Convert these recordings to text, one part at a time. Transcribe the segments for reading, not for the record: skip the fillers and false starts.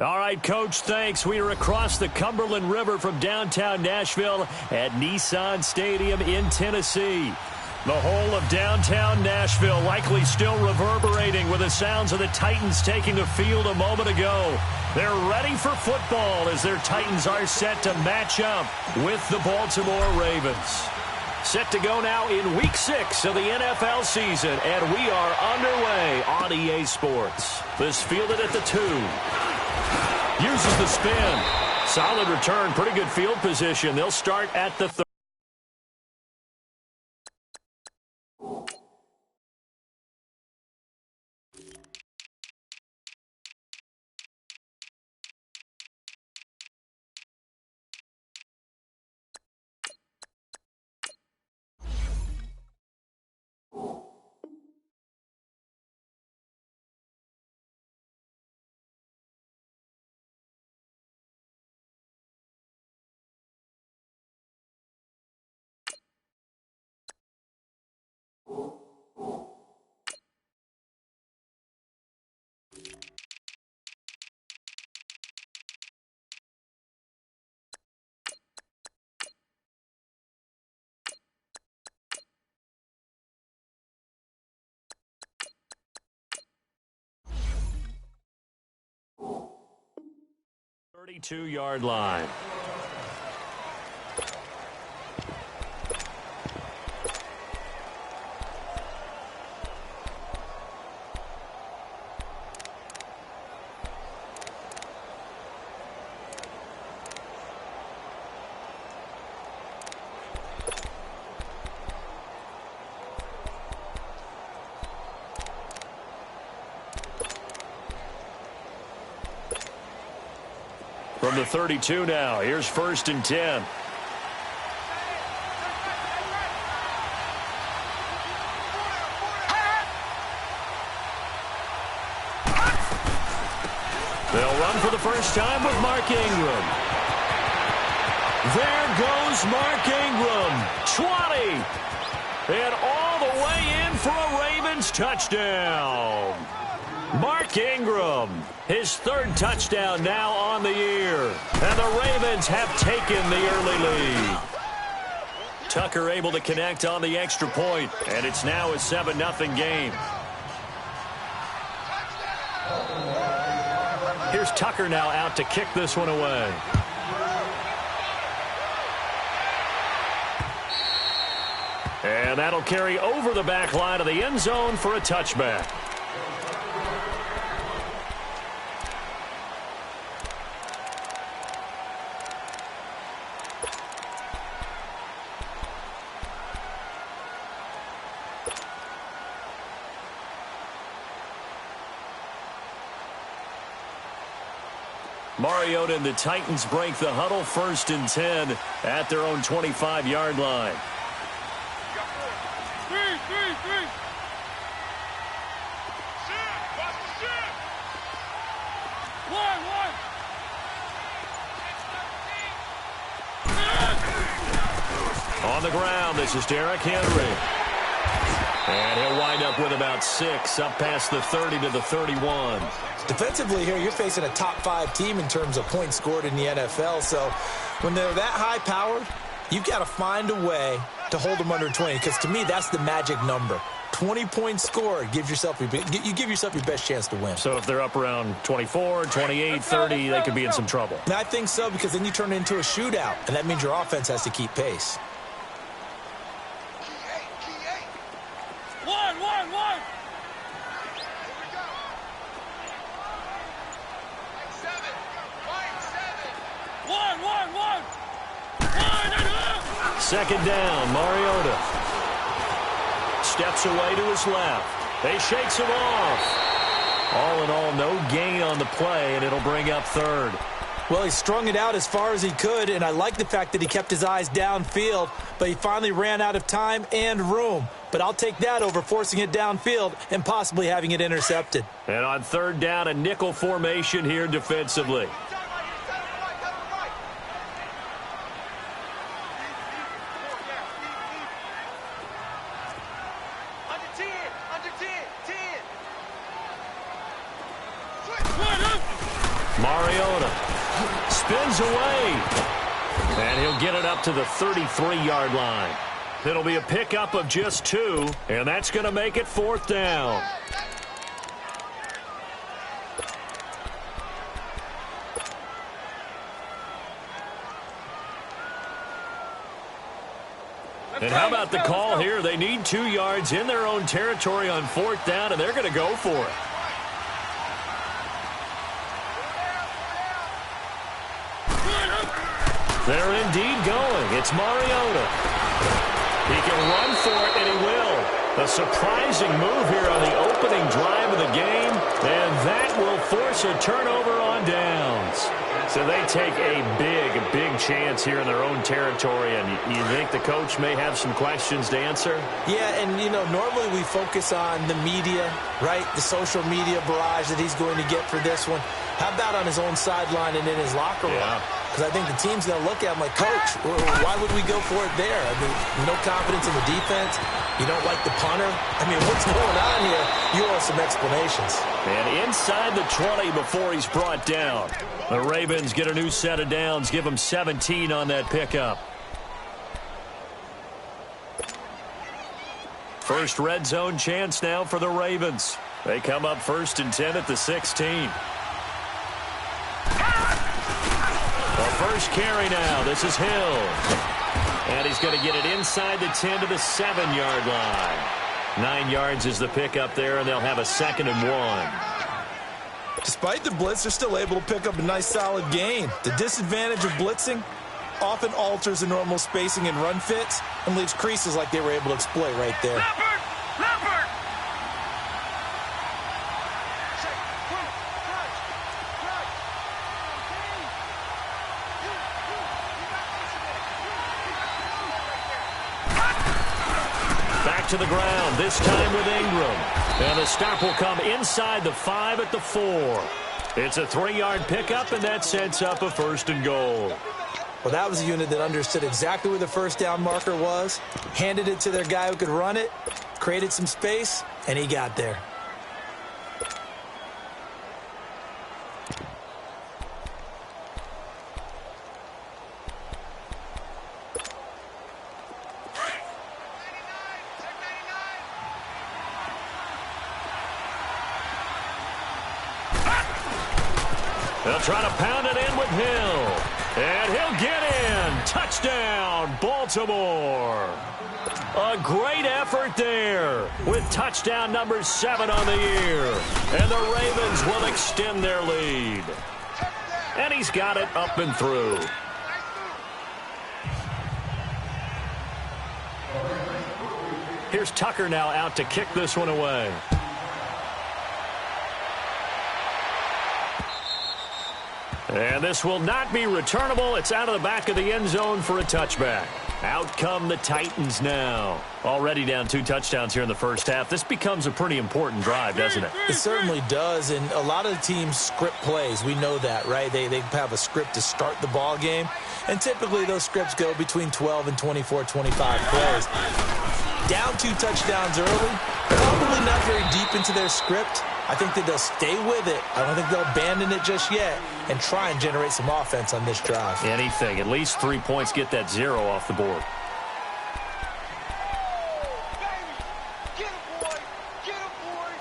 All right, Coach, thanks. We are across the Cumberland River from downtown Nashville at Nissan Stadium in Tennessee. The whole of downtown Nashville likely still reverberating with the sounds of the Titans taking the field a moment ago. They're ready for football as their Titans are set to match up with the Baltimore Ravens. Set to go now in Week 6 of the NFL season, and we are underway on EA Sports. This fielded at the 2. Uses the spin. Solid return, pretty good field position. They'll start at the 30. Yard line. From the 32 now, here's 1st and 10. They'll run for the first time with Mark Ingram. There goes Mark Ingram. 20. And all the way in for a Ravens touchdown. Mark Ingram, his 3rd touchdown now on the year. And the Ravens have taken the early lead. Tucker able to connect on the extra point, and it's now a 7-0 game. Here's Tucker now out to kick this one away. And that'll carry over the back line of the end zone for a touchback. Mariota and the Titans break the huddle, 1st and 10 at their own 25-yard line. On the ground, this is Derrick Henry. And he'll wind up with about 6, up past the 30 to the 31. Defensively here, you're facing a top-5 team in terms of points scored in the NFL. So when they're that high-powered, you've got to find a way to hold them under 20. Because to me, that's the magic number. 20 points scored, you give yourself your best chance to win. So if they're up around 24, 28, 30, they could be in some trouble. And I think so, because then you turn it into a shootout, and that means your offense has to keep pace. Second down, Mariota. Steps away to his left. They shakes him off. All in all, no gain on the play, and it'll bring up 3rd. Well, he strung it out as far as he could, and I like the fact that he kept his eyes downfield, but he finally ran out of time and room. But I'll take that over forcing it downfield and possibly having it intercepted. And on 3rd down, a nickel formation here defensively. Mariota spins away. And he'll get it up to the 33-yard line. It'll be a pickup of just 2, and that's going to make it 4th down. And how about the call here? They need 2 yards in their own territory on 4th down, and they're going to go for it. They're indeed going. It's Mariota. He can run for it, and he will. A surprising move here on the opening drive of the game, and that will force a turnover on downs. So they take a big chance here in their own territory, and you think the coach may have some questions to answer? Yeah, and, normally we focus on the media, right? The social media barrage that he's going to get for this one. How about on his own sideline and in his locker room? Yeah. Because I think the team's going to look at him like, Coach, why would we go for it there? I mean, no confidence in the defense. You don't like the punter. I mean, what's going on here? You owe some explanations. And inside the 20 before he's brought down. The Ravens get a new set of downs, give them 17 on that pickup. First red zone chance now for the Ravens. They come up 1st and 10 at the 16. First carry now. This is Hill. And he's going to get it inside the 10 to the 7-yard line. 9 yards is the pickup there, and they'll have a 2nd and 1. Despite the blitz, they're still able to pick up a nice, solid gain. The disadvantage of blitzing often alters the normal spacing and run fits and leaves creases like they were able to exploit right there. To the ground, this time with Ingram. And the stop will come inside the 5 at the 4. It's a 3-yard pickup, and that sets up a 1st and goal. Well, that was a unit that understood exactly where the first down marker was, handed it to their guy who could run it, created some space, and he got there. They'll try to pound it in with Hill. And he'll get in. Touchdown, Baltimore. A great effort there with touchdown number 7 on the year. And the Ravens will extend their lead. And he's got it up and through. Here's Tucker now out to kick this one away. And this will not be returnable. It's out of the back of the end zone for a touchback. Out come the Titans now. Already down 2 touchdowns here in the first half. This becomes a pretty important drive, doesn't it? It certainly does, and a lot of the teams script plays. We know that, right? They have a script to start the ball game, and typically those scripts go between 12 and 24, 25 plays. Down 2 touchdowns early, probably not very deep into their script. I think that they'll stay with it. I don't think they'll abandon it just yet and try and generate some offense on this drive. Anything. At least 3 points, get that 0 off the board.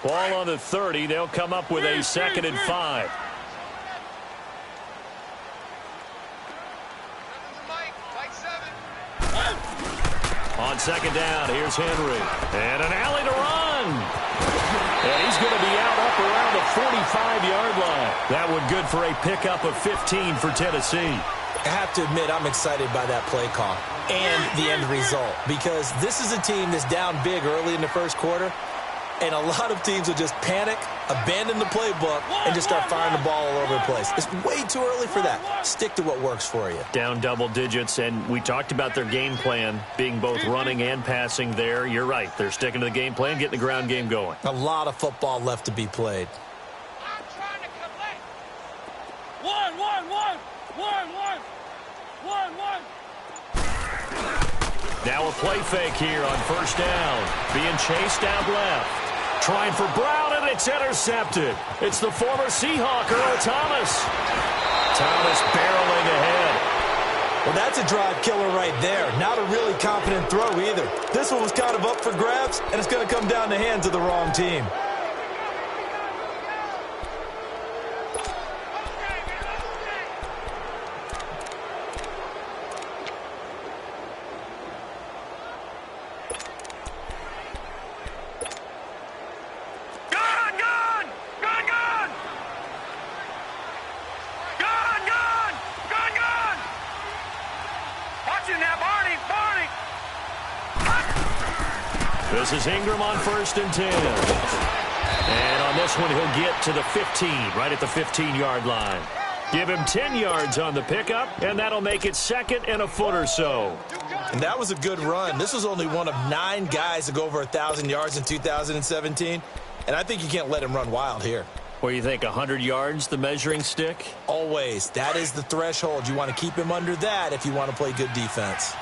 Ball on the 30. They'll come up with a 2nd and 5. On 2nd down, here's Henry. And an alley to run. And he's going to be out up around the 45-yard line. That would good for a pickup of 15 for Tennessee. I have to admit, I'm excited by that play call and the end result, because this is a team that's down big early in the first quarter, and a lot of teams will just panic, abandon the playbook, and just start firing the ball all over the place. It's way too early for that. Stick to what works for you. Down double digits, and we talked about their game plan being both running and passing there. You're right. They're sticking to the game plan, getting the ground game going. A lot of football left to be played. Now a play fake here on 1st down. Being chased out left. Trying for Brown, and And it's intercepted. It's the former Seahawk, Earl Thomas. Thomas barreling ahead. Well, that's a drive killer right there. Not a really confident throw either. This one was kind of up for grabs, and it's going to come down the hands of the wrong team. This is Ingram on 1st and 10. And on this one, he'll get to the 15, right at the 15-yard line. Give him 10 yards on the pickup, and that'll make it 2nd and a foot or so. And that was a good run. This was only one of 9 guys to go over 1,000 yards in 2017. And I think you can't let him run wild here. What do you think, 100 yards, the measuring stick? Always. That is the threshold. You want to keep him under that if you want to play good defense.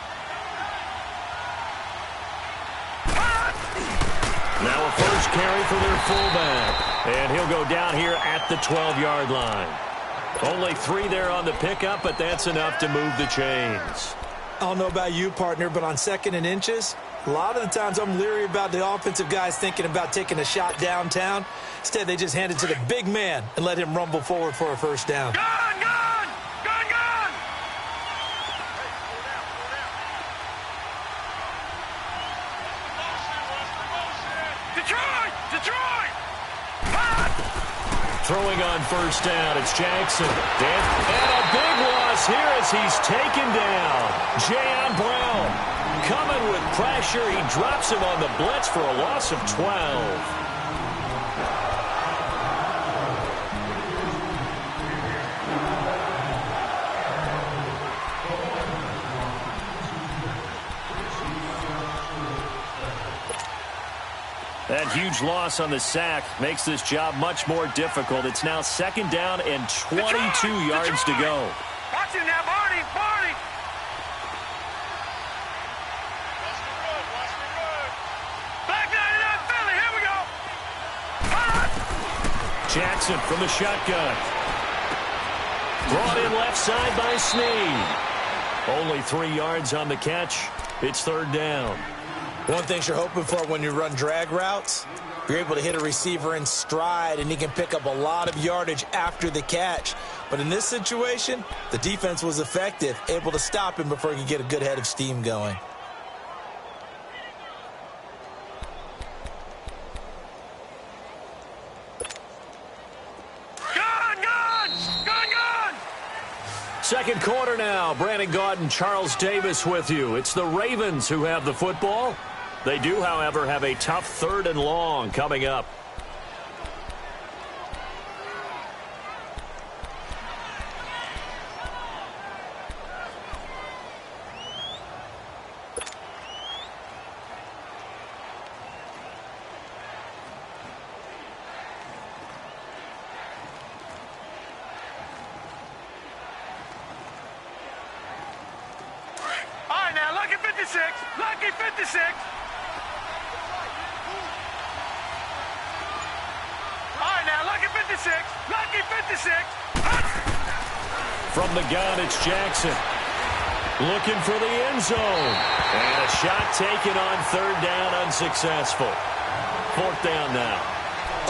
Now a first carry for their fullback. And he'll go down here at the 12-yard line. Only 3 there on the pickup, but that's enough to move the chains. I don't know about you, partner, but on 2nd and inches, a lot of the times I'm leery about the offensive guys thinking about taking a shot downtown. Instead, they just hand it to the big man and let him rumble forward for a first down. Gun! Detroit! Throwing on 1st down, it's Jackson. And a big loss here as he's taken down. Jayon Brown coming with pressure. He drops him on the blitz for a loss of 12. That huge loss on the sack makes this job much more difficult. It's now 2nd down and 22 yards to go. Watch him now, Barney! Back 99 Philly, here we go! Jackson from the shotgun. Brought in left side by Snead. Only 3 yards on the catch. It's 3rd down. One thing you're hoping for when you run drag routes, you're able to hit a receiver in stride, and he can pick up a lot of yardage after the catch. But in this situation, the defense was effective, able to stop him before he could get a good head of steam going. Second quarter now. Brandon Gaudin and Charles Davis with you. It's the Ravens who have the football. They do, however, have a tough 3rd and long coming up. All right, now, lucky 56. Lucky 56. Lucky 56. From the gun, it's Jackson. Looking for the end zone. And a shot taken on 3rd down, unsuccessful. 4th down now.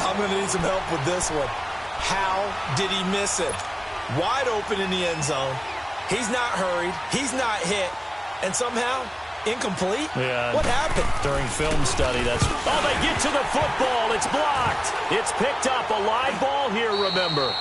I'm going to need some help with this one. How did he miss it? Wide open in the end zone. He's not hurried. He's not hit. And somehow, incomplete? Yeah. What happened? During film study, that's... Oh, they get to the football. It's blocked. It's picked up. A live ball here, remember.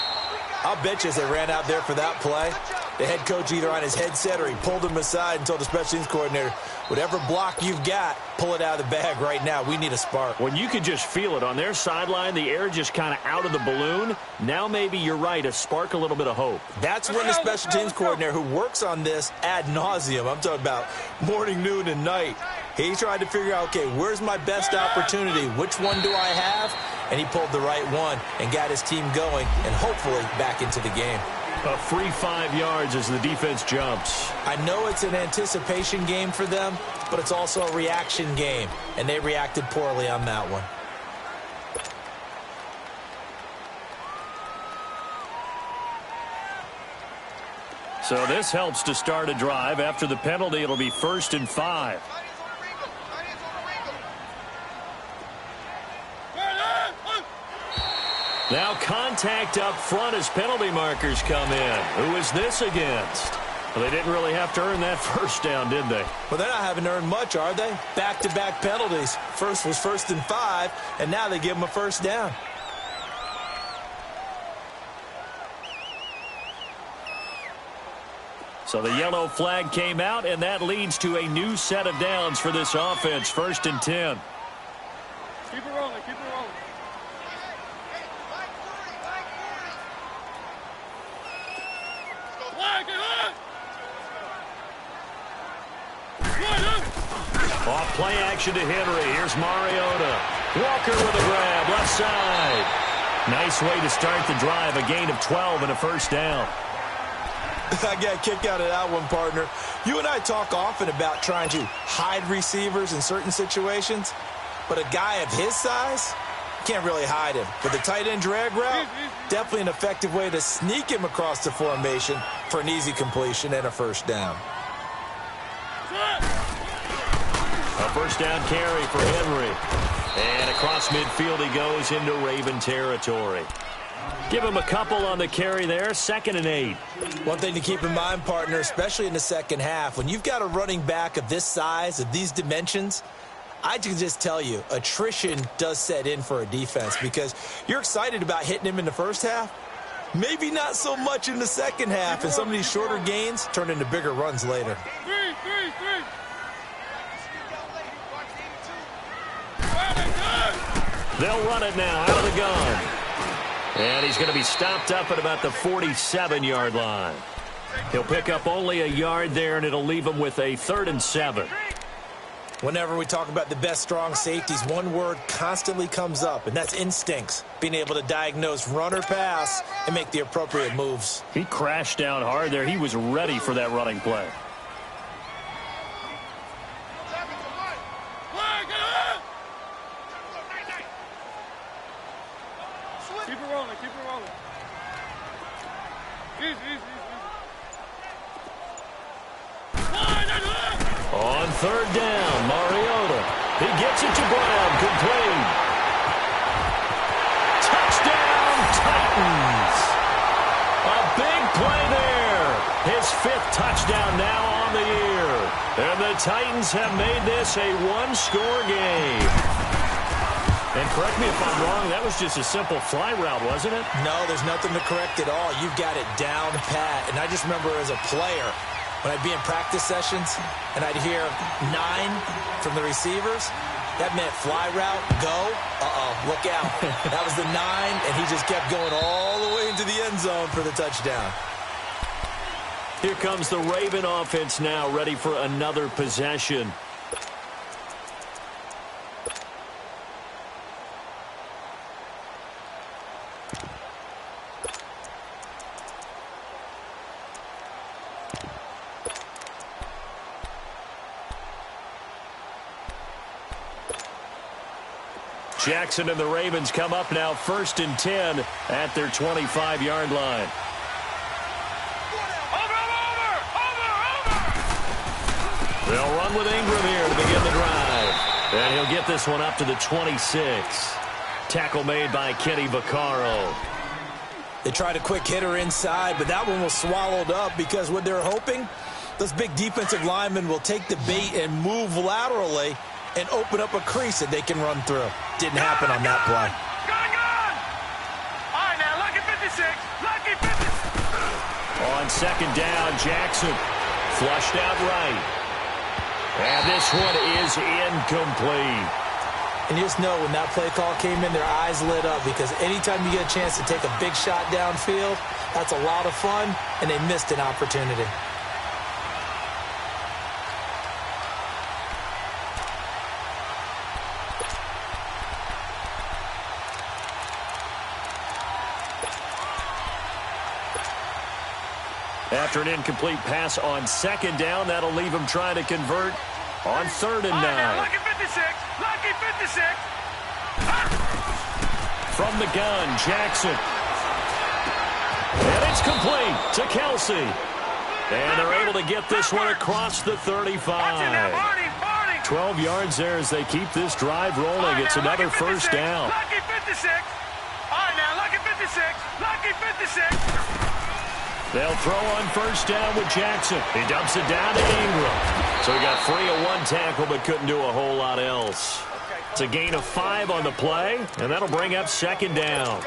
I'll bet you as they ran out there for that play, the head coach either on his headset or he pulled him aside and told the special teams coordinator, whatever block you've got, pull it out of the bag right now. We need a spark. When you could just feel it on their sideline, the air just kind of out of the balloon. Now maybe you're right, a spark, a little bit of hope. That's when the special teams coordinator who works on this ad nauseum, I'm talking about morning, noon, and night, he tried to figure out, okay, where's my best opportunity? Which one do I have? And he pulled the right one and got his team going and hopefully back into the game. A free 5 yards as the defense jumps. I know it's an anticipation game for them, but it's also a reaction game, and they reacted poorly on that one. So this helps to start a drive. After the penalty, it'll be 1st and 5. Now contact up front as penalty markers come in. Who is this against? Well, they didn't really have to earn that first down, did they? Well, they're not having to earn much, are they? Back-to-back penalties. First was 1st and 5, and now they give them a first down. So the yellow flag came out, and that leads to a new set of downs for this offense. 1st and 10. Keep it rolling, keep it rolling. Off play action to Henry. Here's Mariota. Walker with a grab, left side. Nice way to start the drive. A gain of 12 and a first down. I got a kick out of that one, partner. You and I talk often about trying to hide receivers in certain situations, but a guy of his size can't really hide him. But the tight end drag route, definitely an effective way to sneak him across the formation for an easy completion and a first down. A first down carry for Henry. And across midfield he goes into Raven territory. Give him a couple on the carry there. 2nd and 8. One thing to keep in mind, partner, especially in the second half, when you've got a running back of this size, of these dimensions, I can just tell you, attrition does set in for a defense because you're excited about hitting him in the first half. Maybe not so much in the second half, and some of these shorter gains turn into bigger runs later. They'll run it now out of the gun. And he's going to be stopped up at about the 47-yard line. He'll pick up only a yard there, and it'll leave him with a 3rd and 7. Whenever we talk about the best strong safeties, one word constantly comes up, and that's instincts. Being able to diagnose run or pass and make the appropriate moves. He crashed down hard there. He was ready for that running play. Keep it rolling, keep it rolling. Easy. On 3rd down, Mariota. He gets it to Brown, complete. Touchdown, Titans. A big play there. His 5th touchdown now on the year. And the Titans have made this a one-score game. And correct me if I'm wrong, that was just a simple fly route, wasn't it? No, there's nothing to correct at all. You've got it down pat. And I just remember as a player, when I'd be in practice sessions and I'd hear 9 from the receivers, that meant fly route, go, look out. That was the 9, and he just kept going all the way into the end zone for the touchdown. Here comes the Raven offense now, ready for another possession. Jackson and the Ravens come up now 1st and 10 at their 25-yard line. They'll run with Ingram here to begin the drive. And he'll get this one up to the 26. Tackle made by Kenny Vaccaro. They tried a quick hitter inside, but that one was swallowed up because what they're hoping, those big defensive linemen will take the bait and move laterally and open up a crease that they can run through. Didn't happen on that play. Gone! All right, now, lucky 56. Lucky 56. On 2nd down, Jackson flushed out right. And this one is incomplete. And you just know when that play call came in, their eyes lit up because anytime you get a chance to take a big shot downfield, that's a lot of fun, and they missed an opportunity. After an incomplete pass on 2nd down, that'll leave him trying to convert on 3rd and 9. Lucky 56. Lucky 56. From the gun, Jackson. And it's complete to Kelsey. And they're able to get this one across the 35. 12 yards there as they keep this drive rolling. It's another first down. Lucky 56. All right, now, lucky 56. Lucky 56. They'll throw on first down with Jackson. He dumps it down to Ingram. So he got free of one tackle but couldn't do a whole lot else. It's a gain of 5 on the play, and that'll bring up second down.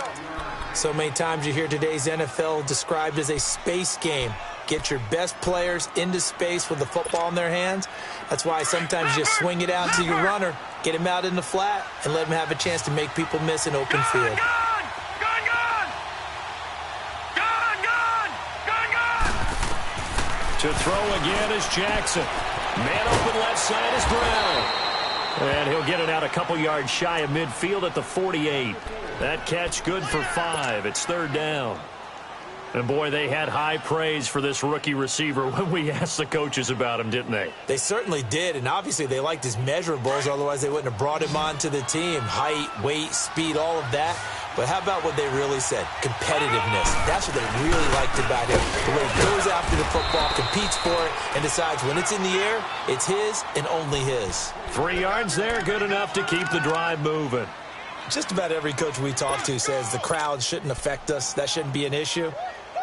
So many times you hear today's NFL described as a space game. Get your best players into space with the football in their hands. That's why sometimes you just swing it out to your runner, get him out in the flat, and let him have a chance to make people miss an open field. To throw again is Jackson. Man open left side is Brown. And he'll get it out a couple yards shy of midfield at the 48. That catch good for 5. It's third down. And, boy, they had high praise for this rookie receiver when we asked the coaches about him, didn't they? They certainly did, and obviously they liked his measurables. Otherwise, they wouldn't have brought him onto the team. Height, weight, speed, all of that. But how about what they really said? Competitiveness. That's what they really liked about him. The way he goes after the football, competes for it, and decides when it's in the air, it's his and only his. 3 yards there, good enough to keep the drive moving. Just about every coach we talk to says the crowd shouldn't affect us. That shouldn't be an issue.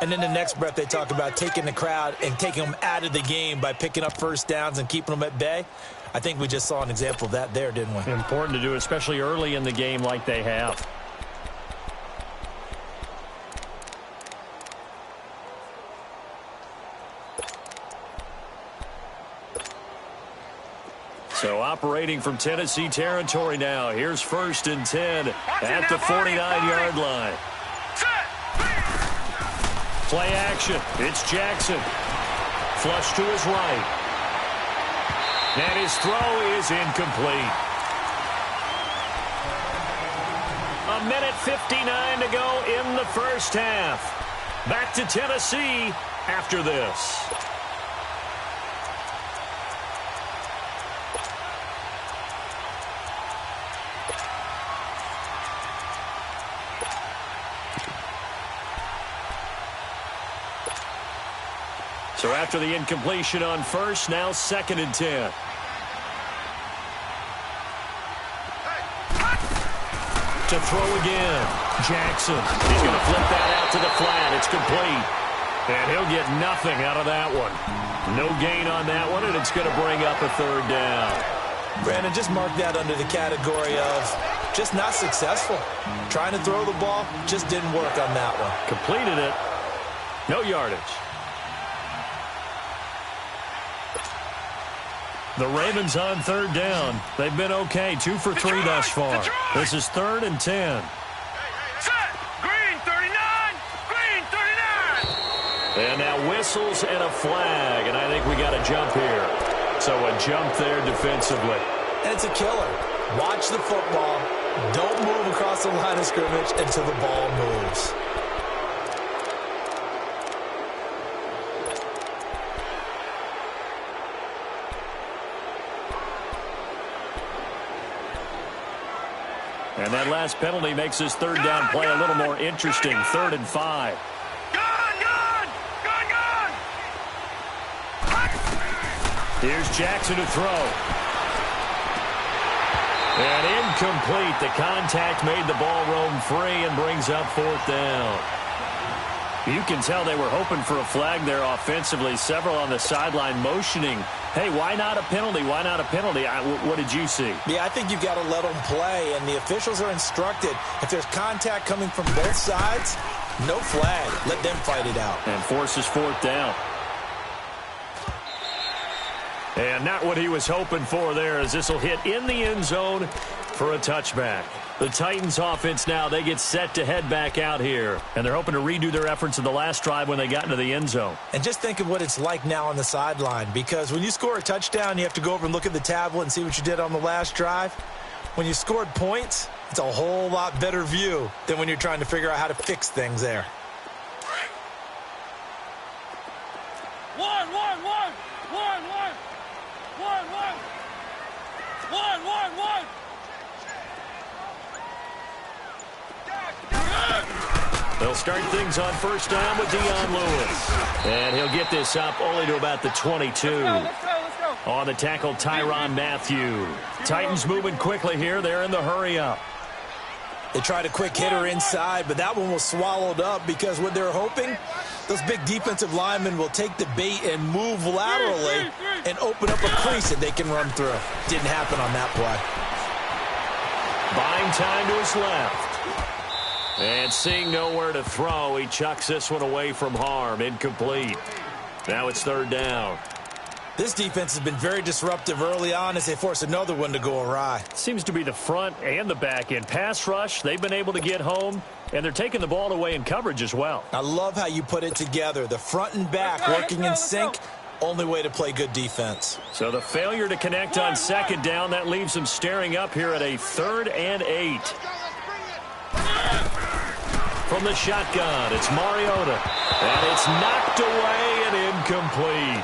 And then the next breath they talk about taking the crowd and taking them out of the game by picking up first downs and keeping them at bay. I think we just saw an example of that there, didn't we? Important to do, especially early in the game like they have. So operating from Tennessee territory now. Here's first and 10 at the 49-yard line. Play action. It's Jackson. Flush to his right. And his throw is incomplete. 1:59 to go in the first half. Back to Tennessee after this. So after the incompletion on first, now second and 10. To throw again. Jackson. He's going to flip that out to the flat. It's complete. And he'll get nothing out of that one. No gain on that one, and it's going to bring up a third down. Brandon, just mark that under the category of just not successful. Trying to throw the ball, just didn't work on that one. Completed it. No yardage. The Ravens on third down. They've been okay. 2 for 3 thus far. This is third and 10. Set. Green 39. Green 39. And now whistles and a flag. And I think we got a jump here. So a jump there defensively. And it's a killer. Watch the football. Don't move across the line of scrimmage until the ball moves. And that last penalty makes this third down play a little more interesting. 3rd and 5. Here's Jackson to throw. And incomplete. The contact made the ball roam free and brings up 4th down. You can tell they were hoping for a flag there offensively. Several on the sideline motioning. Hey, why not a penalty? Why not a penalty? What did you see? Yeah, I think you've got to let them play, and the officials are instructed. If there's contact coming from both sides, no flag. Let them fight it out. And forces 4th down. And not what he was hoping for there, as this will hit in the end zone for a touchback. The Titans offense now, they get set to head back out here. And they're hoping to redo their efforts in the last drive when they got into the end zone. And just think of what it's like now on the sideline. Because when you score a touchdown, you have to go over and look at the tablet and see what you did on the last drive. When you scored points, it's a whole lot better view than when you're trying to figure out how to fix things there. They'll start things on first down with Dion Lewis. And he'll get this up only to about the 22. Let's go. On the tackle, Tyrann Mathieu. Titans moving quickly here. They're in the hurry-up. They tried a quick hitter inside, but that one was swallowed up because what they're hoping, those big defensive linemen will take the bait and move laterally and open up a crease that they can run through. Didn't happen on that play. Buying time to his left. And seeing nowhere to throw, he chucks this one away from harm. Incomplete. Now it's third down. This defense has been very disruptive early on as they force another one to go awry. Seems to be the front and the back end. Pass rush, they've been able to get home, and they're taking the ball away in coverage as well. I love how you put it together. The front and back working in sync, only way to play good defense. So the failure to connect on second down, that leaves them staring up here at a 3rd and 8. From the shotgun, it's Mariota. And it's knocked away and incomplete.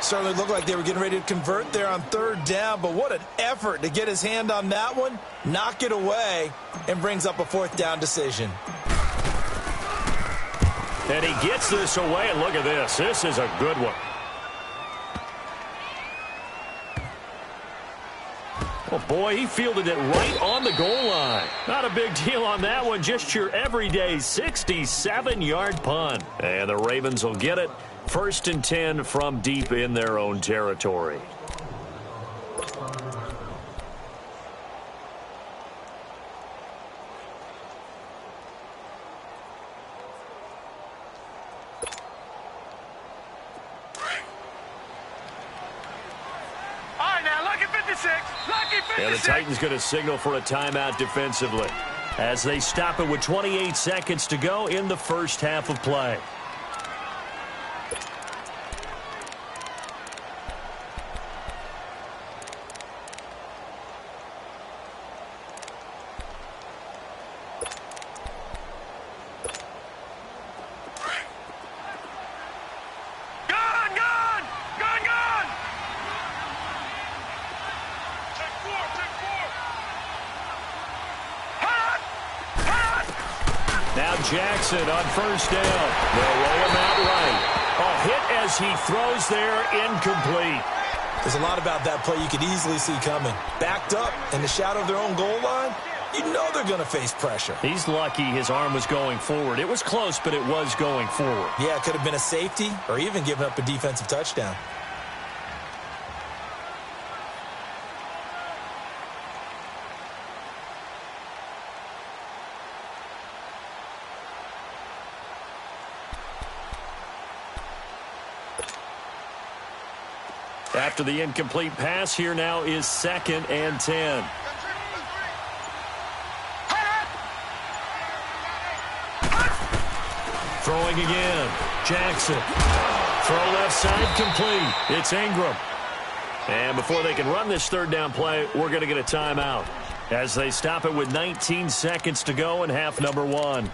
Certainly looked like they were getting ready to convert there on third down, but what an effort to get his hand on that one, knock it away, and brings up a 4th down decision. And he gets this away, and look at this. This is a good one. Oh, boy, he fielded it right on the goal line. Not a big deal on that one, just your everyday 67-yard punt. And the Ravens will get it. 1st and 10 from deep in their own territory. And the Titans going to signal for a timeout defensively as they stop it with 28 seconds to go in the first half of play. Jackson on first down. They'll roll him out right. A hit as he throws there, incomplete. There's a lot about that play you could easily see coming. Backed up in the shadow of their own goal line, you know they're going to face pressure. He's lucky his arm was going forward. It was close, but it was going forward. Yeah, it could have been a safety or even given up a defensive touchdown. After the incomplete pass, here now is 2nd and 10. Throwing again. Jackson. Throw left side complete. It's Ingram. And before they can run this 3rd down play, we're going to get a timeout as they stop it with 19 seconds to go in half number 1.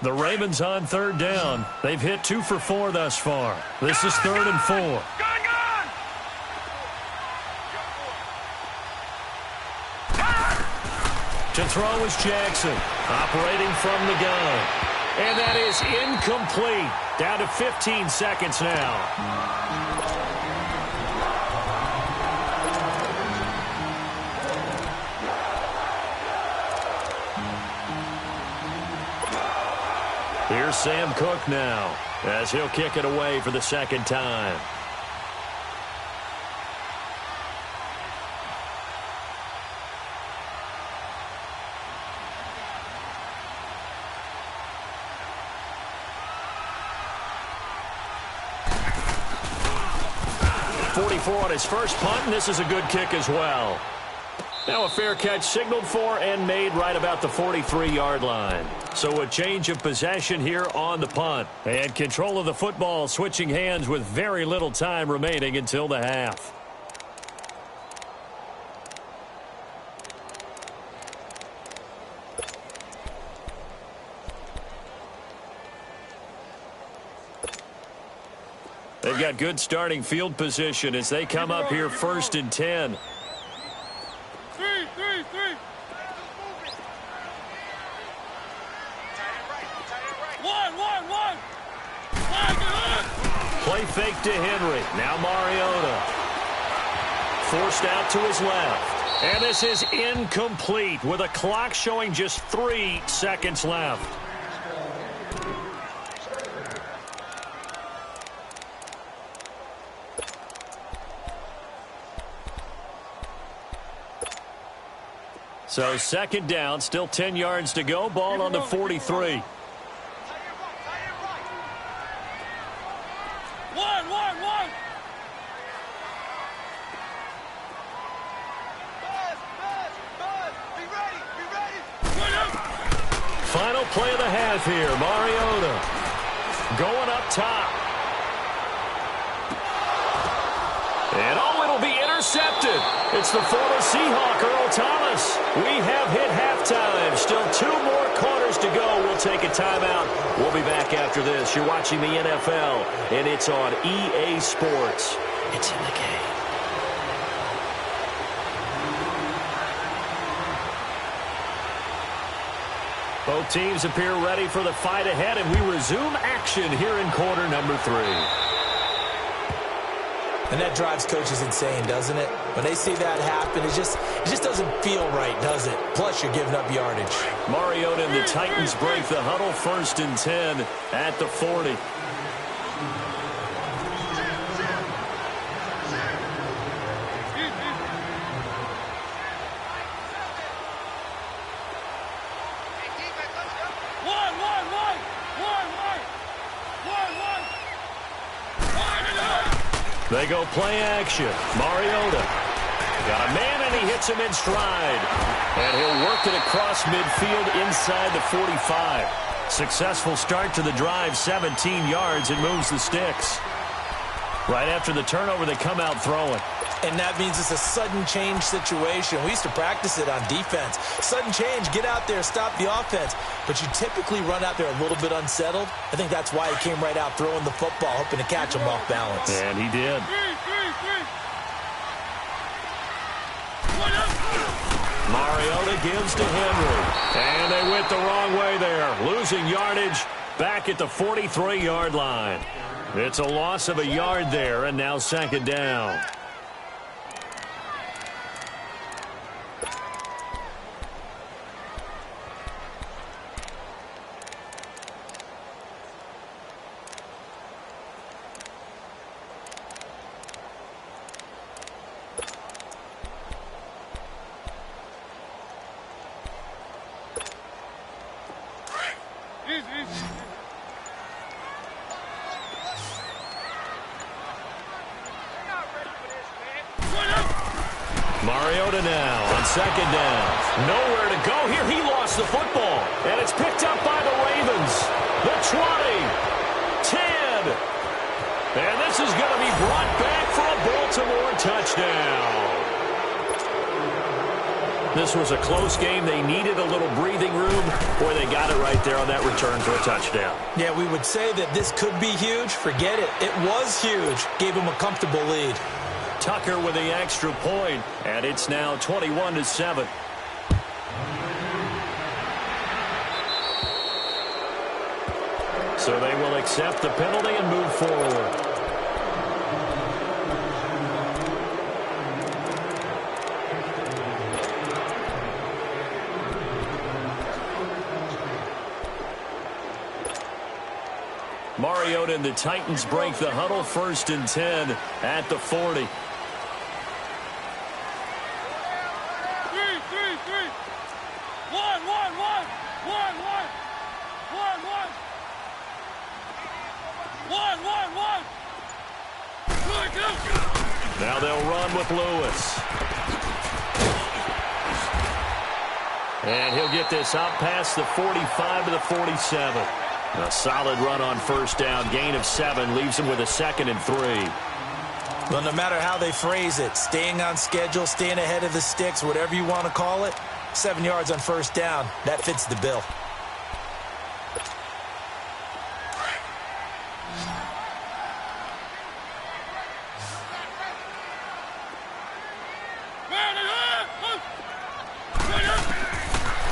The Ravens on 3rd down. They've hit 2 for 4 thus far. This is 3rd and 4. To throw is Jackson, operating from the gun. And that is incomplete. Down to 15 seconds now. Here's Sam Cook now as he'll kick it away for the 2nd time. On his first punt, and this is a good kick as well. Now a fair catch signaled for and made right about the 43-yard line. So a change of possession here on the punt. And control of the football switching hands with very little time remaining until the half. They've got good starting field position as they come up here 1st and 10. Three. One. Play fake to Henry. Now Mariota. Forced out to his left. And this is incomplete with a clock showing just 3 seconds left. So 2nd down, still 10 yards to go. Ball on the 43. One. Final play of the half here. Mariota going up top. And it'll be intercepted. It's the former Seahawk, Earl Thomas. We have hit halftime. Still 2 more quarters to go. We'll take a timeout. We'll be back after this. You're watching the NFL, and it's on EA Sports. It's in the game. Both teams appear ready for the fight ahead, and we resume action here in quarter number 3. And that drives coaches insane, doesn't it? When they see that happen, it just doesn't feel right, does it? Plus, you're giving up yardage. Mariota and the Titans break the huddle 1st and 10 at the 40. They go play action. Mariota got a man, and he hits him in stride. And he'll work it across midfield inside the 45. Successful start to the drive, 17 yards, and moves the sticks. Right after the turnover, they come out throwing. And that means it's a sudden change situation. We used to practice it on defense. Sudden change, get out there, stop the offense. But you typically run out there a little bit unsettled. I think that's why he came right out throwing the football, hoping to catch him off balance. And he did. Mariota gives to Henry. And they went the wrong way there. Losing yardage back at the 43-yard line. It's a loss of a yard there, and now 2nd down. Mariota now on 2nd down. Nowhere to go here. He lost the football. And it's picked up by the Ravens. The 20. 10. And this is going to be brought back for a Baltimore touchdown. This was a close game. They needed a little breathing room. Boy, they got it right there on that return for a touchdown. Yeah, we would say that this could be huge. Forget it. It was huge. Gave him a comfortable lead. Tucker with the extra point, and it's now 21-7. So they will accept the penalty and move forward. Mariota and the Titans break the huddle 1st and 10 at the 40. Now they'll run with Lewis. And he'll get this out past the 45 to the 47. A solid run on 1st down. Gain of 7 leaves him with a 2nd and 3. Well, no matter how they phrase it, staying on schedule, staying ahead of the sticks, whatever you want to call it, 7 yards on 1st down, that fits the bill.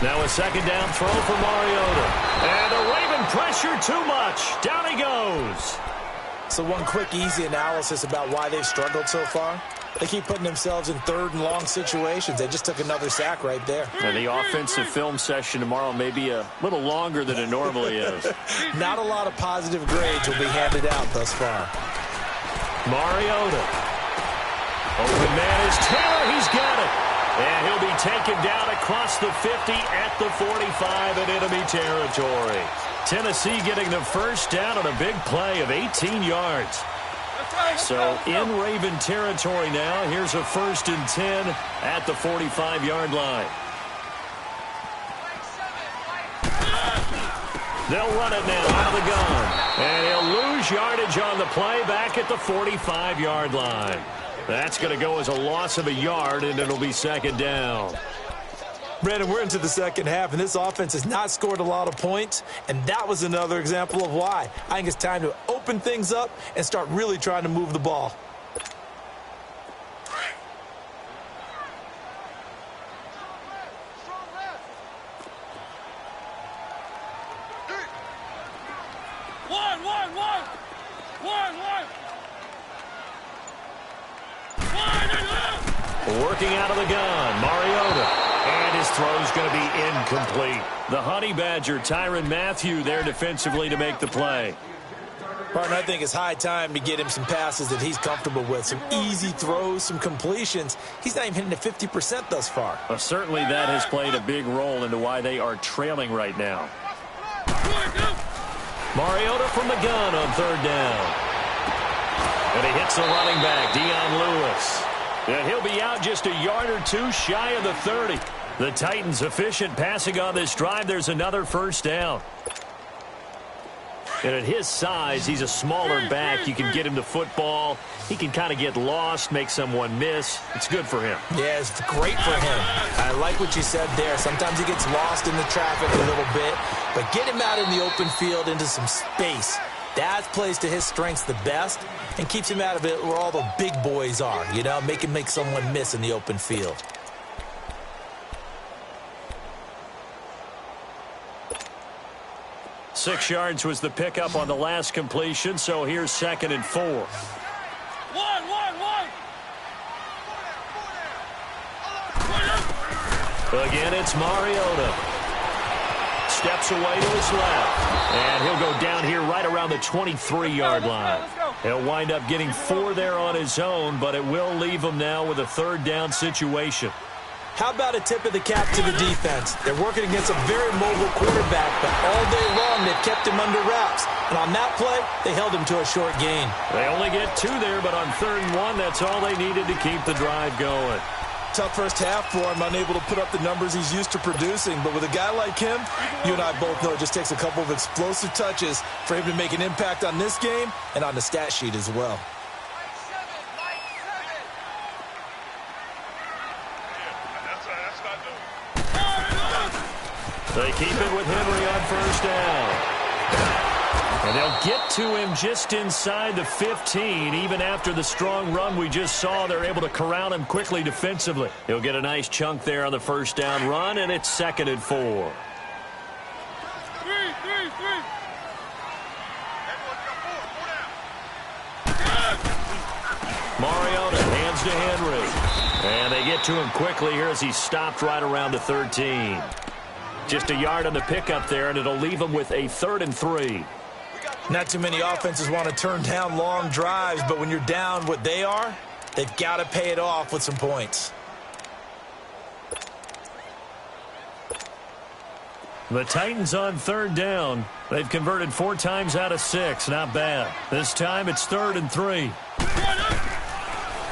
Now a second down throw for Mariota. And the Raven pressure too much. Down he goes. So one quick, easy analysis about why they've struggled so far. They keep putting themselves in third and long situations. They just took another sack right there. And the offensive film session tomorrow may be a little longer than it normally is. Not a lot of positive grades will be handed out thus far. Mariota. Open man is Taylor. He's got it. And he'll be taken down across the 50 at the 45 in enemy territory. Tennessee getting the first down on a big play of 18 yards. So in Raven territory now. Here's a 1st and 10 at the 45-yard line. They'll run it now out of the gun. And he'll lose yardage on the play back at the 45-yard line. That's going to go as a loss of a yard, and it'll be 2nd down. Brandon, we're into the second half, and this offense has not scored a lot of points, and that was another example of why. I think it's time to open things up and start really trying to move the ball. Working out of the gun, Mariota. And his throw's going to be incomplete. The Honey Badger, Tyrann Mathieu, there defensively to make the play. Partner, I think it's high time to get him some passes that he's comfortable with. Some easy throws, some completions. He's not even hitting at 50% thus far. Certainly that has played a big role into why they are trailing right now. Mariota from the gun on 3rd down. And he hits the running back, Dion Lewis. And he'll be out just a yard or two shy of the 30. The Titans efficient passing on this drive. There's another 1st down. And at his size, he's a smaller back. You can get him to football. He can kind of get lost, make someone miss. It's good for him. Yeah, it's great for him. I like what you said there. Sometimes he gets lost in the traffic a little bit. But get him out in the open field into some space. That plays to his strengths the best and keeps him out of it where all the big boys are, you know, make someone miss in the open field. Six yards was the pickup on the last completion, so here's 2nd and 4. Again, it's Mariota. Steps away to his left. And he'll go down here right around the 23-yard line. He'll wind up getting 4 there on his own, but it will leave him now with a 3rd down situation. How about a tip of the cap to the defense? They're working against a very mobile quarterback, but all day long they've kept him under wraps. And on that play, they held him to a short gain. They only get 2 there, but on 3rd and 1, that's all they needed to keep the drive going. Tough first half for him, unable to put up the numbers he's used to producing. But with a guy like him, you and I both know it just takes a couple of explosive touches for him to make an impact on this game and on the stat sheet as well. They keep it with Henry on 1st down. And they'll get to him just inside the 15. Even after the strong run we just saw, they're able to corral him quickly defensively. He'll get a nice chunk there on the 1st down run, and it's 2nd and 4. Mariota hands to Henry. And they get to him quickly here as he's stopped right around the 13. Just a yard on the pickup there, and it'll leave him with a 3rd and 3. Not too many offenses want to turn down long drives, but when you're down what they are, they've got to pay it off with some points. The Titans on 3rd down. They've converted 4 times out of 6. Not bad. This time it's 3rd and 3.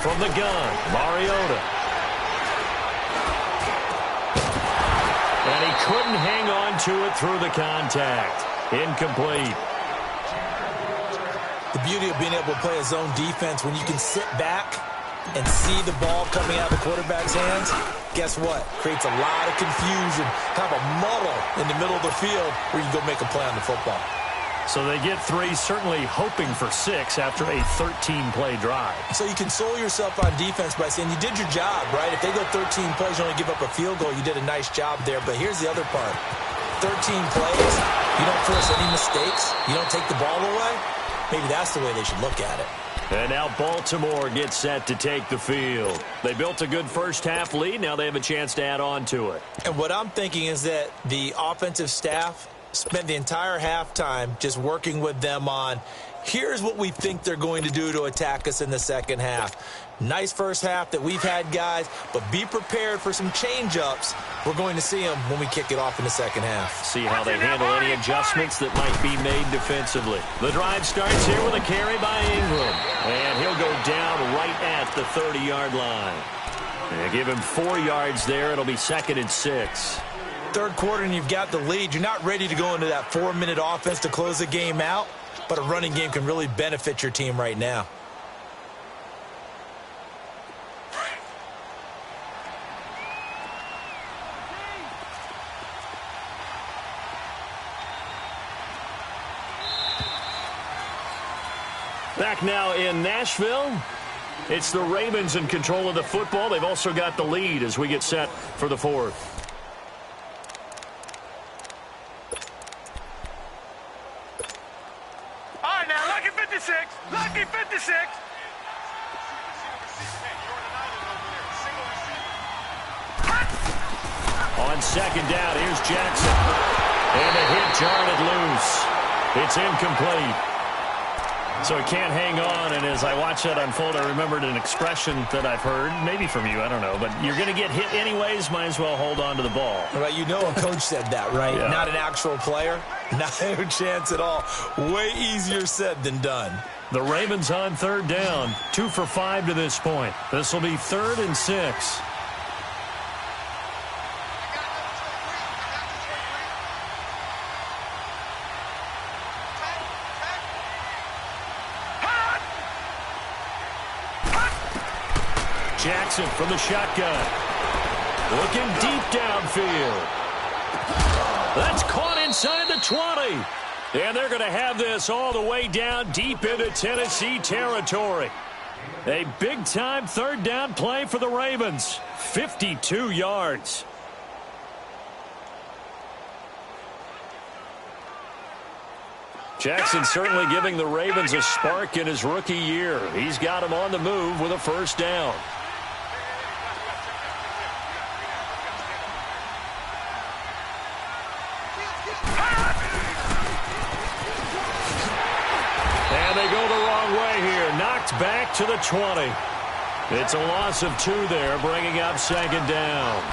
From the gun, Mariota. And he couldn't hang on to it through the contact. Incomplete. The beauty of being able to play a zone defense when you can sit back and see the ball coming out of the quarterback's hands, guess what? Creates a lot of confusion, kind of a muddle in the middle of the field where you can go make a play on the football. So they get 3, certainly hoping for 6 after a 13-play drive. So you console yourself on defense by saying you did your job, right? If they go 13 plays, you only give up a field goal, you did a nice job there. But here's the other part. 13 plays, you don't force any mistakes, you don't take the ball away. Maybe that's the way they should look at it. And now Baltimore gets set to take the field. They built a good first-half lead. Now they have a chance to add on to it. And what I'm thinking is that the offensive staff spent the entire halftime just working with them on, here's what we think they're going to do to attack us in the second half. Nice first half that we've had, guys, but be prepared for some change-ups. We're going to see them when we kick it off in the second half. See how they handle any adjustments that might be made defensively. The drive starts here with a carry by Ingram. And he'll go down right at the 30-yard line. And give him 4 yards there. It'll be 2nd and 6. Third quarter and you've got the lead. You're not ready to go into that 4-minute offense to close the game out, but a running game can really benefit your team right now. Back now in Nashville. It's the Ravens in control of the football. They've also got the lead as we get set for the 4th. All right, now, lucky 56. Lucky 56. On second down, here's Jackson. And a hit jarred it loose. It's incomplete. So he can't hang on, and as I watch that unfold, I remembered an expression that I've heard, maybe from you, I don't know, but you're going to get hit anyways, might as well hold on to the ball. Right, you know a coach said that, right? Yeah. Not an actual player. Not a chance at all. Way easier said than done. The Ravens on third down, 2 for 5 to this point. This will be 3rd and 6. Jackson from the shotgun. Looking deep downfield. That's caught inside the 20. And they're going to have this all the way down deep into Tennessee territory. A big-time 3rd down play for the Ravens. 52 yards. Jackson certainly giving the Ravens a spark in his rookie year. He's got them on the move with a 1st down. And they go the wrong way here. Knocked back to the 20. It's a loss of 2 there, bringing up 2nd down.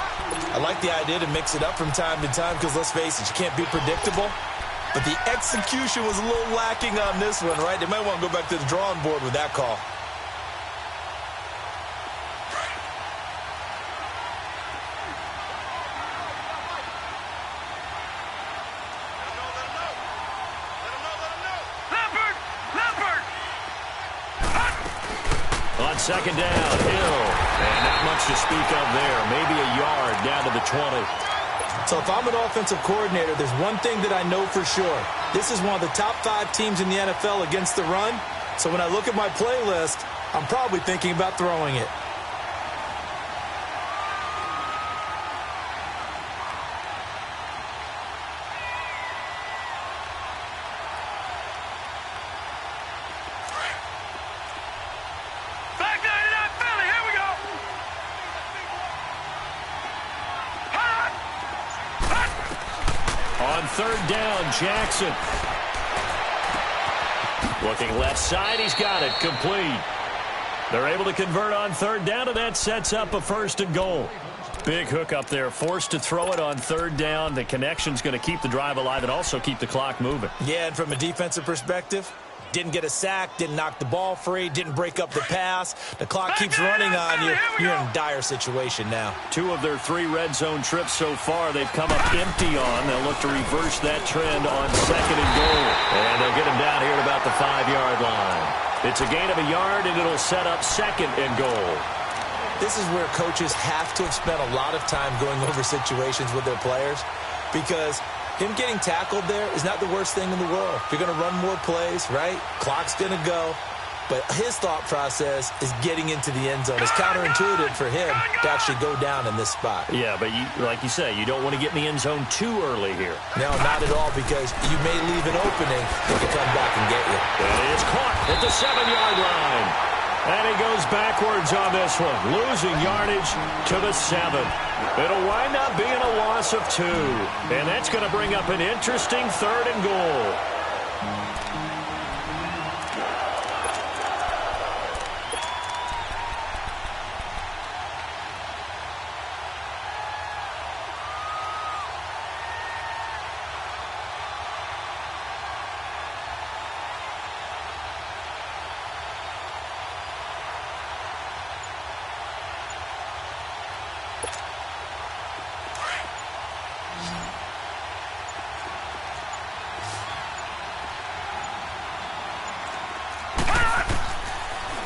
I like the idea to mix it up from time to time because, let's face it, you can't be predictable. But the execution was a little lacking on this one, right? They might want to go back to the drawing board with that call. On 2nd down, Hill. And not much to speak of there. Maybe a yard down to the 20. So if I'm an offensive coordinator, there's one thing that I know for sure. This is one of the top 5 teams in the NFL against the run. So when I look at my playlist, I'm probably thinking about throwing it. Back 99 Philly. Here we go. On 3rd down, Jackson. Looking left side, he's got it, complete. They're able to convert on 3rd down, and that sets up a 1st and goal. Big hook up there, forced to throw it on 3rd down. The connection's going to keep the drive alive and also keep the clock moving. Yeah, and from a defensive perspective, didn't get a sack, didn't knock the ball free, didn't break up the pass. The clock keeps running on you. You're in a dire situation now. 2 of their 3 red zone trips so far, they've come up empty on. They'll look to reverse that trend on 2nd and goal. And they'll get him down here at about the 5-yard line. It's a gain of a yard, and it'll set up 2nd and goal. This is where coaches have to have spent a lot of time going over situations with their players, because him getting tackled there is not the worst thing in the world. You're going to run more plays, right? Clock's going to go. But his thought process is getting into the end zone. It's counterintuitive for him to actually go down in this spot. Yeah, but like you say, you don't want to get in the end zone too early here. No, not at all, because you may leave an opening that can come back and get you. And it's caught at the 7-yard line. And he goes backwards on this one, losing yardage to the 7. It'll wind up being a loss of 2. And that's going to bring up an interesting 3rd and goal.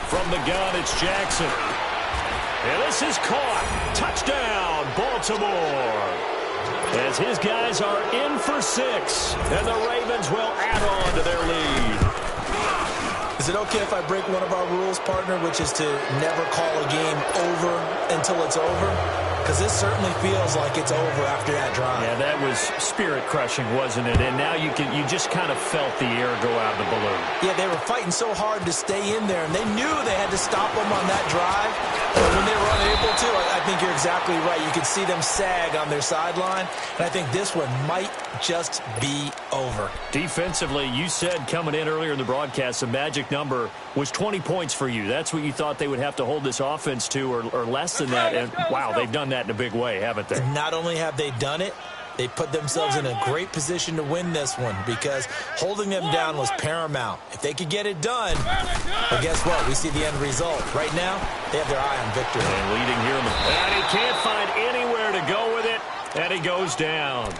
From the gun, it's Jackson. And this is caught. Touchdown, Baltimore. As his guys are in for 6. And the Ravens will add on to their lead. Is it okay if I break one of our rules, partner, which is to never call a game over until it's over? Because this certainly feels like it's over after that drive. Yeah, that was spirit-crushing, wasn't it? And now you just kind of felt the air go out of the balloon. Yeah, they were fighting so hard to stay in there, and they knew they had to stop them on that drive. But when they were unable to, I think you're exactly right. You could see them sag on their sideline, and I think this one might just be over. Defensively, you said coming in earlier in the broadcast, the magic number was 20 points for you. That's what you thought they would have to hold this offense to, or less than that. And, wow, they've done that in a big way, haven't they? And not only have they done it, they put themselves in a great position to win this one, because holding them down was paramount. If they could get it done, well, guess what? We see the end result. Right now, they have their eye on victory. And leading here, and he can't find anywhere to go with it, and he goes down.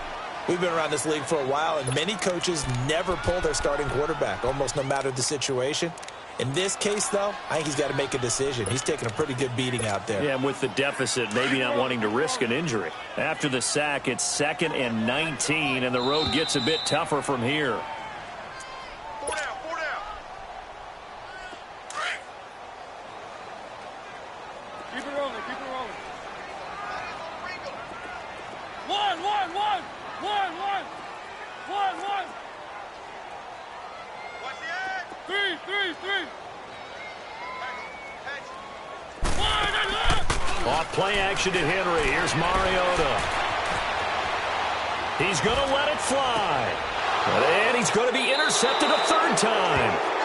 We've been around this league for a while, and many coaches never pull their starting quarterback, almost no matter the situation. In this case, though, I think he's got to make a decision. He's taking a pretty good beating out there. Yeah, and with the deficit, maybe not wanting to risk an injury. After the sack, it's 2nd and 19, and the road gets a bit tougher from here. 4 down, 4 down. Keep it rolling, keep it rolling. 1, 1, 1, 1, 1, 1, 1. Watch the edge. 3, 3, 3. Off play action to Henry. Here's Mariota. He's going to let it fly. And he's going to be intercepted a 3rd time.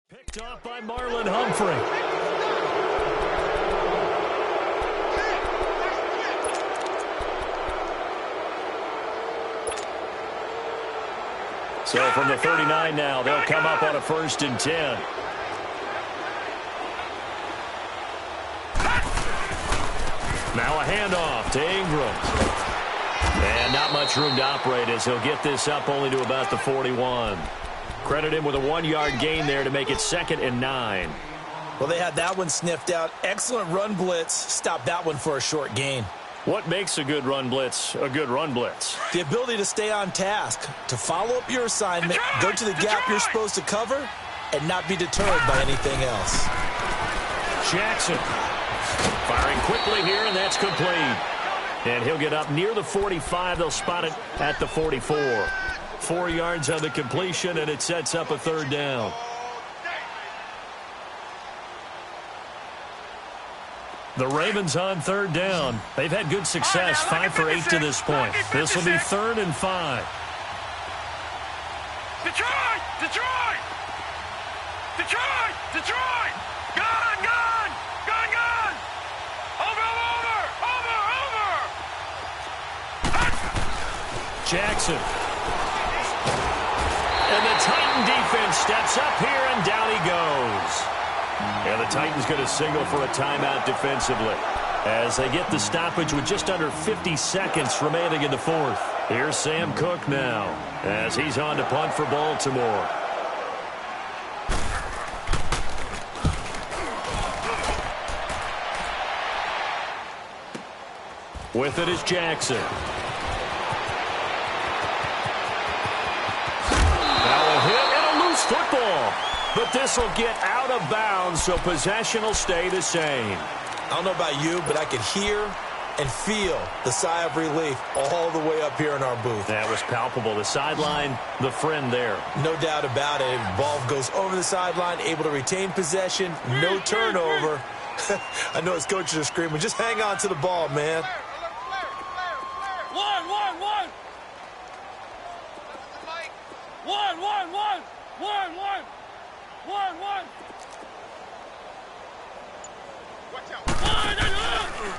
Picked off by Marlon Humphrey. So from the 39 now, they'll come up on a 1st and 10. Now a handoff to Ingram. And not much room to operate as he'll get this up only to about the 41. Credit him with a 1-yard gain there to make it 2nd and 9. Well, they had that one sniffed out. Excellent run blitz. Stopped that one for a short gain. What makes a good run blitz a good run blitz? The ability to stay on task, to follow up your assignment, go to the gap you're supposed to cover, and not be deterred by anything else. Jackson firing quickly here, and that's complete. And he'll get up near the 45. They'll spot it at the 44. 4 yards on the completion, and it sets up a 3rd down. The Ravens on 3rd down. They've had good success, 5 for 8 to this point. This will be 3rd and 5. Detroit! Detroit! Detroit! Detroit! Gun! Gun! Gun! Gun! Over! Over! Jackson. And the Titan defense steps up here, and down he goes. And the Titans going to signal for a timeout defensively as they get the stoppage with just under 50 seconds remaining in the fourth. Here's Sam Cook now as he's on to punt for Baltimore. With it is Jackson. Now a hit and a loose football. But this will get out of bounds, so possession will stay the same. I don't know about you, but I could hear and feel the sigh of relief all the way up here in our booth. That was palpable. The sideline, the friend there. No doubt about it. Ball goes over the sideline, able to retain possession, no turnover. I know his coaches are screaming, just hang on to the ball, man.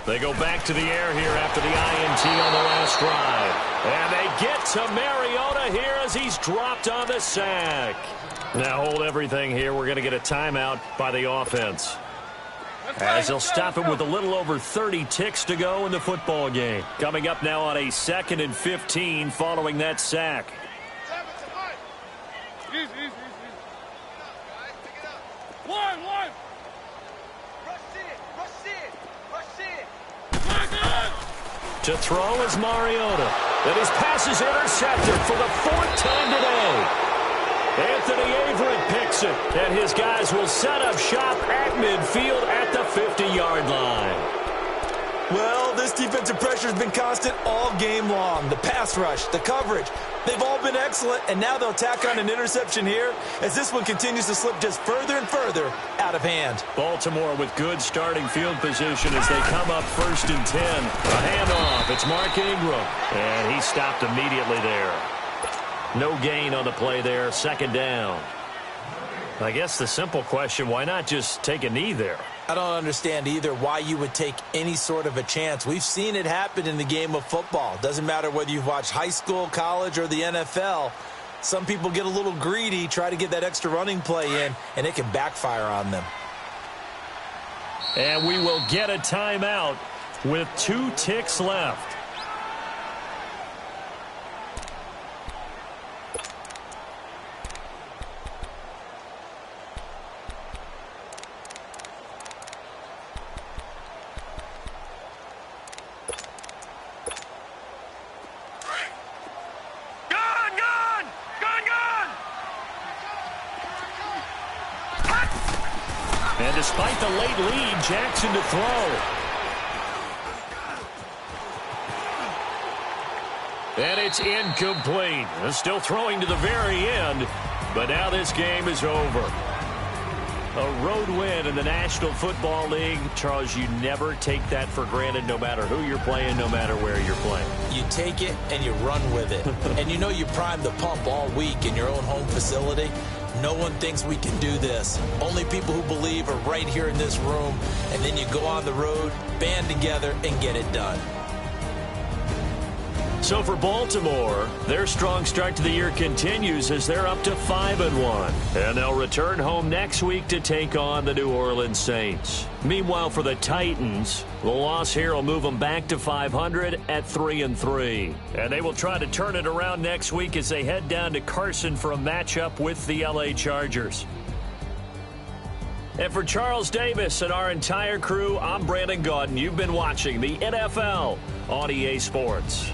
They go back to the air here after the INT on the last drive. And they get to Mariota here as he's dropped on the sack. Now hold everything here. We're going to get a timeout by the offense, as they'll stop it with a little over 30 ticks to go in the football game. Coming up now on a 2nd and 15 following that sack. To throw is Mariota. And his pass is intercepted for the 4th time today. Anthony Averett picks it, and his guys will set up shop at midfield at the 50-yard line. Well, this defensive pressure has been constant all game long. The pass rush, the coverage, they've all been excellent, and now they'll tack on an interception here as this one continues to slip just further and further out of hand. Baltimore with good starting field position as they come up 1st and 10. A handoff. It's Mark Ingram, and he stopped immediately there. No gain on the play there. 2nd down. I guess the simple question, why not just take a knee there? I don't understand either why you would take any sort of a chance. We've seen it happen in the game of football. Doesn't matter whether you've watched high school, college, or the NFL. Some people get a little greedy, try to get that extra running play in, and it can backfire on them. And we will get a timeout with 2 ticks left. And despite the late lead, Jackson to throw. And it's incomplete. Still throwing to the very end, but now this game is over. A road win in the National Football League. Charles, you never take that for granted, no matter who you're playing, no matter where you're playing. You take it and you run with it. And you know you prime the pump all week in your own home facility. No one thinks we can do this. Only people who believe are right here in this room. And then you go on the road, band together, and get it done. So for Baltimore, their strong start to the year continues as they're up to 5-1. And they'll return home next week to take on the New Orleans Saints. Meanwhile, for the Titans, the loss here will move them back to 500 at 3-3. And they will try to turn it around next week as they head down to Carson for a matchup with the LA Chargers. And for Charles Davis and our entire crew, I'm Brandon Gaudin. You've been watching the NFL on EA Sports.